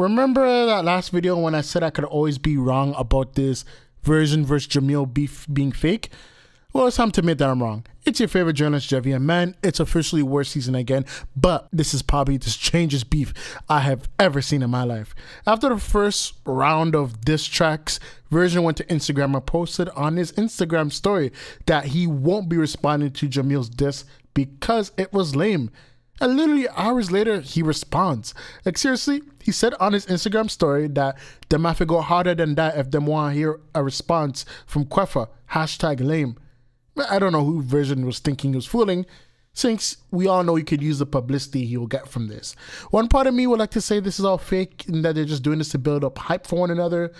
Remember that last video when I said I could always be wrong about this Vershon versus Jahmiel beef being fake? Well, it's time to admit that I'm wrong. It's your favorite journalist, Jevvy, and man, it's officially war season again, but this is probably the strangest beef I have ever seen in my life. After the first round of diss tracks, Vershon went to Instagram and posted on his Instagram story that he won't be responding to Jahmiel's diss because it was lame. And literally hours later, he responds. Like seriously, he said on his Instagram story that them have to go harder than that if them want to hear a response from Queffa, #lame. I don't know who Vershon was thinking he was fooling, since we all know he could use the publicity he will get from this. One part of me would like to say this is all fake and that they're just doing this to build up hype for one another.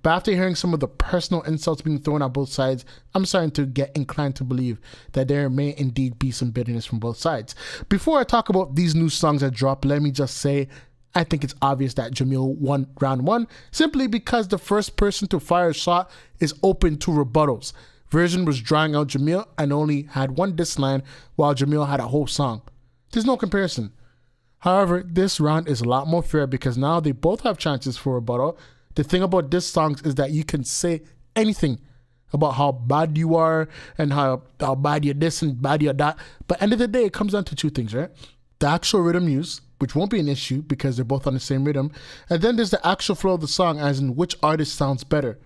But after hearing some of the personal insults being thrown at both sides, I'm starting to get inclined to believe that there may indeed be some bitterness from both sides. Before I talk about these new songs that dropped, let me just say, I think it's obvious that Jahmiel won round one, simply because the first person to fire a shot is open to rebuttals. Vershon was drawing out Jahmiel and only had one diss line, while Jahmiel had a whole song. There's no comparison. However, this round is a lot more fair because now they both have chances for rebuttal. The thing about diss songs is that you can say anything about how bad you are and how bad you're this and bad you're that. But end of the day, it comes down to two things, right? The actual rhythm used, which won't be an issue because they're both on the same rhythm. And then there's the actual flow of the song, as in which artist sounds better.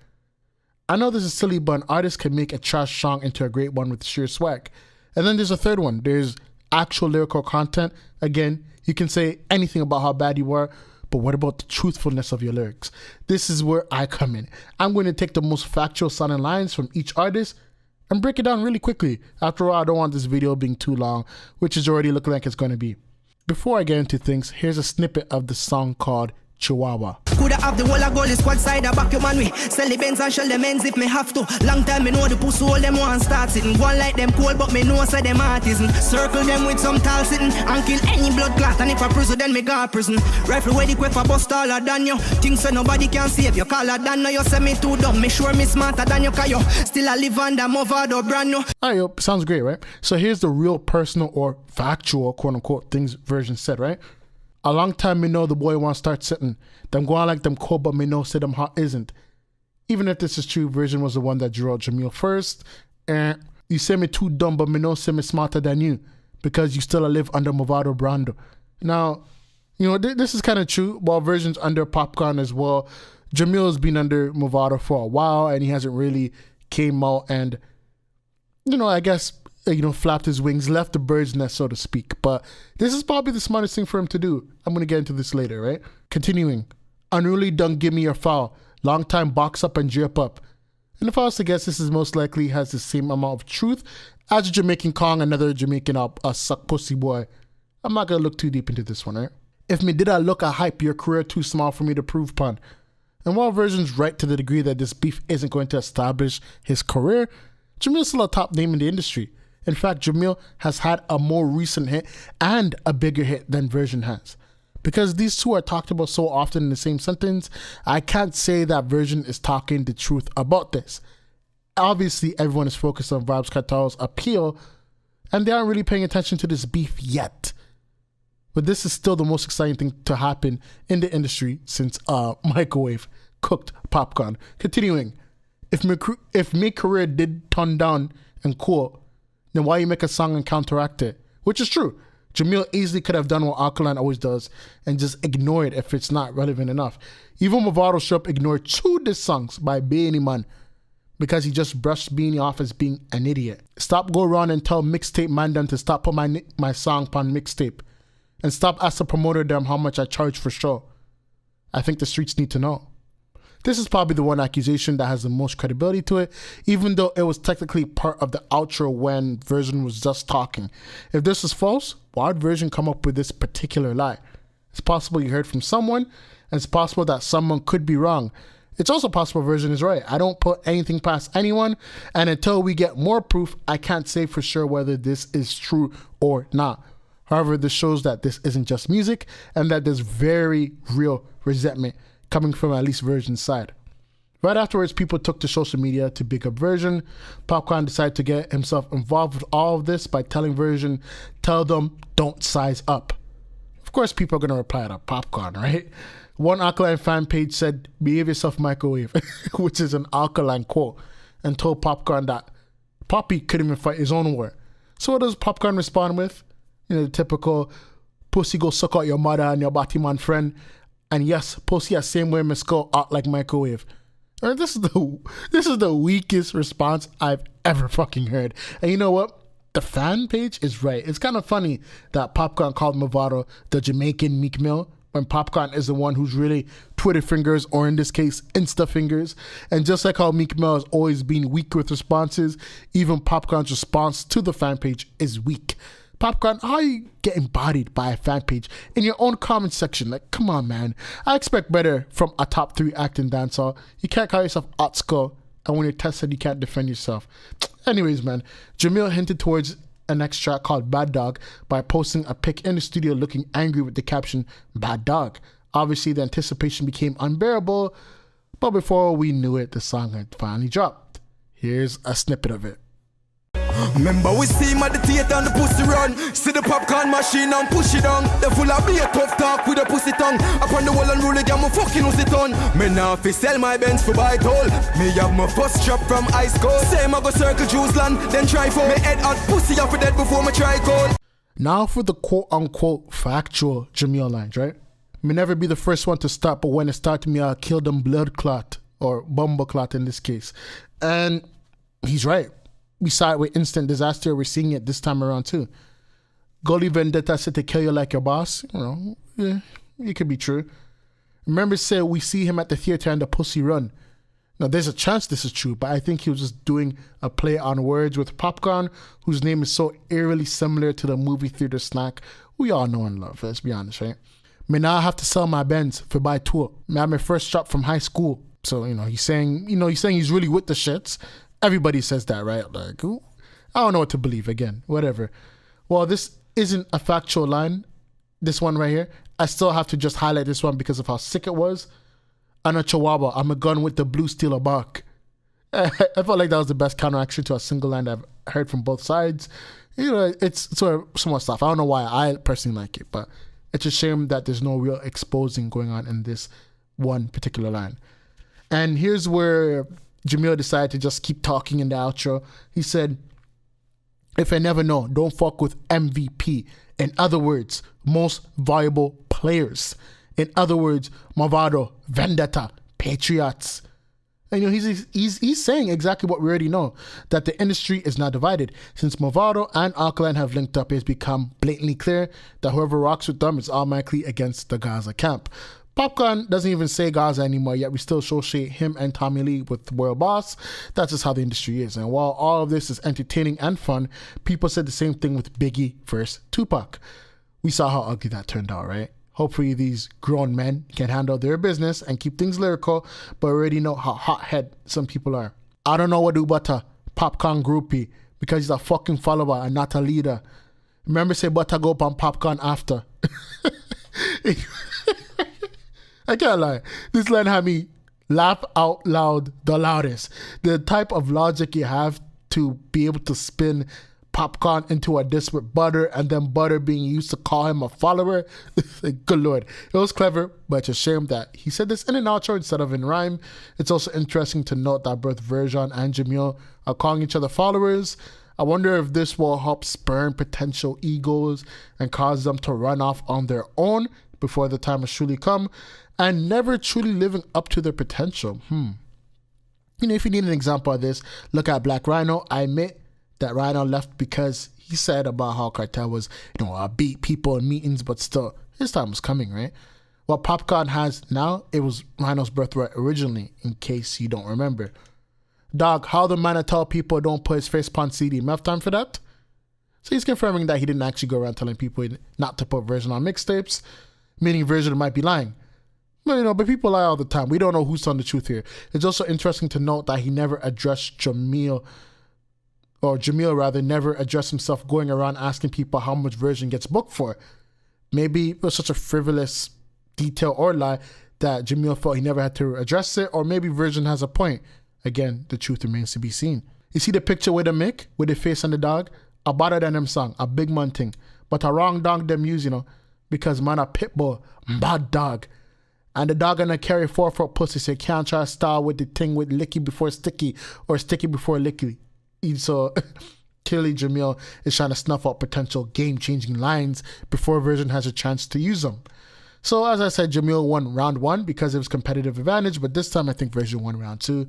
I know this is silly, but an artist can make a trash song into a great one with sheer swag. And then there's a third one. There's actual lyrical content. Again, you can say anything about how bad you are, but what about the truthfulness of your lyrics? This is where I come in. I'm going to take the most factual sounding lines from each artist and break it down really quickly. After all, I don't want this video being too long, which is already looking like it's going to be. Before I get into things, here's a snippet of the song called Chihuahua. Coulda have the whole of goal, squad side, I back your man we sell the Benz and shell the men's if me have to. Long time me know the pussy all them want start sitting. One like them cold, but me know say them artisan. Circle them with some tall sitting and kill any blood clot. And if I prison, then me go prison. Rifle where the quick for bust taller than you. Things say nobody can save you. Caller than you say me too dumb. Me sure me smarter than you, cause you still a live under Movado brand new. Alright, yo, sounds great, right? So here's the real personal or factual, quote unquote, things Vershon said, right? A long time me know the boy want to start sitting. Them go on like them cold, but me know say them hot isn't. Even if this is true, Vershon was the one that drew out Jahmiel first. And you say me too dumb, but me know say me smarter than you because you still live under Movado brand. Now, you know, this is kind of true. While Vershon's under Popcorn as well, Jahmiel's been under Movado for a while and he hasn't really came out and, you know, I guess, flapped his wings, left the bird's nest, so to speak. But this is probably the smartest thing for him to do. I'm going to get into this later, right? Continuing. Unruly don't give me your foul. Long time box up and drip up. And if I was to guess, this is most likely has the same amount of truth as Jamaican Kong, another Jamaican suck pussy boy. I'm not going to look too deep into this one, right? If me did I look a hype, your career too small for me to prove pun. And while Vershon's right to the degree that this beef isn't going to establish his career, Jahmiel's still a top name in the industry. In fact, Jahmiel has had a more recent hit and a bigger hit than Vershon has. Because these two are talked about so often in the same sentence, I can't say that Vershon is talking the truth about this. Obviously, everyone is focused on Vybz Kartel's appeal, and they aren't really paying attention to this beef yet. But this is still the most exciting thing to happen in the industry since microwave cooked popcorn. Continuing, if my career did turn down and cool, then why you make a song and counteract it? Which is true. Jahmiel easily could have done what Alkaline always does and just ignore it if it's not relevant enough. Even Movado Shop ignored 2 diss songs by Beanie Man because he just brushed Beanie off as being an idiot. Stop go around and tell mixtape man them to stop put my song on mixtape and stop ask the promoter them how much I charge for show. I think the streets need to know. This is probably the one accusation that has the most credibility to it, even though it was technically part of the outro when Vershon was just talking. If this is false, why did Vershon come up with this particular lie? It's possible you heard from someone, and it's possible that someone could be wrong. It's also possible Vershon is right. I don't put anything past anyone, and until we get more proof, I can't say for sure whether this is true or not. However, this shows that this isn't just music, and that there's very real resentment coming from at least Vershon's side. Right afterwards, people took to social media to big up Vershon. Popcorn decided to get himself involved with all of this by telling Vershon, tell them don't size up. Of course, people are going to reply to Popcorn, right? One Alkaline fan page said, "Behave yourself, microwave," which is an Alkaline quote, and told Popcorn that Poppy couldn't even fight his own war. So what does Popcorn respond with? The typical, "Pussy go suck out your mother and your Batman friend." And yes, pussy the same way my skull out like microwave. This is the weakest response I've ever fucking heard. And you know what? The fan page is right. It's kind of funny that Popcorn called Mavado the Jamaican Meek Mill, when Popcorn is the one who's really Twitter fingers, or in this case, Insta fingers. And just like how Meek Mill has always been weak with responses, even Popcorn's response to the fan page is weak. Popcorn, how are you getting bodied by a fan page in your own comment section? Like, come on, man. I expect better from a top 3 acting dancer. You can't call yourself Otsko, and when you're tested, you can't defend yourself. Anyways, man, Jahmiel hinted towards a next track called Bad Dawg by posting a pic in the studio looking angry with the caption, "Bad Dawg." Obviously, the anticipation became unbearable, but before we knew it, the song had finally dropped. Here's a snippet of it. Remember we see him at the theater and the pussy run. See the popcorn machine and push it down. The full of beer tough talk with a pussy tongue. Up on the wall and rule again, me fucking use it on. Me now fi sell my Benz for buy toll. Me have my first job from high school. Same I go circle juice land, then try for me head out pussy off dead before me try cold. Now for the quote unquote factual Jahmiel lines, right? Me never be the first one to start, but when it started me, I'll kill them blood clot, or bumble clot in this case. And he's right. We saw it with Instant Disaster. We're seeing it this time around too. Gully Vendetta said to kill you like your boss. Yeah, it could be true. Remember, say we see him at the theater and the pussy run. Now, there's a chance this is true, but I think he was just doing a play on words with Popcorn, whose name is so eerily similar to the movie theater snack we all know and love. Let's be honest, right? Me now have to sell my Benz for buy tour. Me have my first job from high school. So, he's saying he's really with the shits. Everybody says that, right? Like, I don't know what to believe. Again, whatever. Well, this isn't a factual line. This one right here. I still have to just highlight this one because of how sick it was. I'm a Chihuahua. I'm a gun with the blue steel bark. I felt like that was the best counteraction to a single line I've heard from both sides. It's sort of somewhat stuff. I don't know why I personally like it, but it's a shame that there's no real exposing going on in this one particular line. And here's where Jahmiel decided to just keep talking in the outro. He said, "If I never know, don't fuck with MVP. In other words, most valuable players. In other words, Mavado, Vendetta, Patriots." And he's saying exactly what we already know, that the industry is not divided. Since Mavado and Alkaline have linked up, it's become blatantly clear that whoever rocks with them is automatically against the Gaza camp. Popcorn doesn't even say Gaza anymore, yet we still associate him and Tommy Lee with World Boss. That's just how the industry is. And while all of this is entertaining and fun, people said the same thing with Biggie versus Tupac. We saw how ugly that turned out, right? Hopefully these grown men can handle their business and keep things lyrical, but already know how hothead some people are. I don't know what to do but a Popcorn groupie, because he's a fucking follower and not a leader. Remember, say but I go up on Popcorn after. I can't lie. This line had me laugh out loud the loudest. The type of logic you have to be able to spin Popcorn into a diss with Butter, and then Butter being used to call him a follower. Good Lord. It was clever, but it's a shame that he said this in an outro instead of in rhyme. It's also interesting to note that both Vershon and Jahmiel are calling each other followers. I wonder if this will help spurn potential egos and cause them to run off on their own before the time has truly come, and never truly living up to their potential. If you need an example of this, look at Black Rhino. I admit that Rhino left because he said about how Cartel was, beat people in meetings, but still, his time was coming, right? What Popcorn has now, it was Rhino's birthright originally, in case you don't remember. Dog, how the man tell people don't put his face on CD? Have time for that? So he's confirming that he didn't actually go around telling people not to put Vershon on mixtapes, meaning Vershon might be lying. But people lie all the time. We don't know who's telling the truth here. It's also interesting to note that he never addressed Jahmiel never addressed himself going around asking people how much Vershon gets booked for. Maybe it was such a frivolous detail or lie that Jahmiel felt he never had to address it, or maybe Vershon has a point. Again, the truth remains to be seen. You see the picture with the Mick, with the face and the dog? A better than them song, a big man thing. But a wrong dog them use, because man a pit bull, bad dog. And the dog gonna carry 4-foot pussy, so you can't try to style with the thing with licky before sticky or sticky before licky. So clearly Jahmiel is trying to snuff out potential game-changing lines before Vershon has a chance to use them. So as I said, Jahmiel won round 1 because it was competitive advantage, but this time I think Vershon won round 2.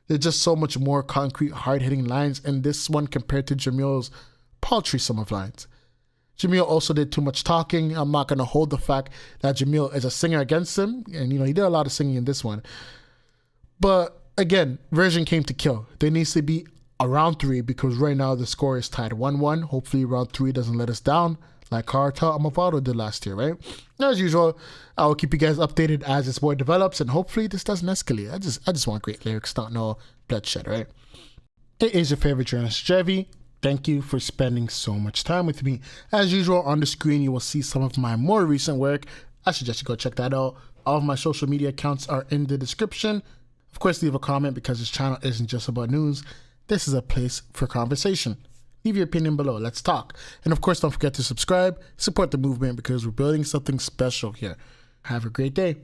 There's just so much more concrete, hard-hitting lines in this one compared to Jahmiel's paltry sum of lines. Jahmiel also did too much talking. I'm not going to hold the fact that Jahmiel is a singer against him, and he did a lot of singing in this one. But again, Vershon came to kill. There needs to be a round 3 because right now the score is tied 1-1. Hopefully round 3 doesn't let us down like Cartel Amavado did last year, right? As usual, I will keep you guys updated as this war develops, and hopefully this doesn't escalate. I just want great lyrics, not no bloodshed, right? It is your favorite journalist, Jevvy. Thank you for spending so much time with me. As usual, on the screen you will see some of my more recent work. I suggest you go check that out. All of my social media accounts are in the description. Of course, leave a comment because this channel isn't just about news. This is a place for conversation. Leave your opinion below. Let's talk. And of course, don't forget to subscribe, support the movement because we're building something special here. Have a great day.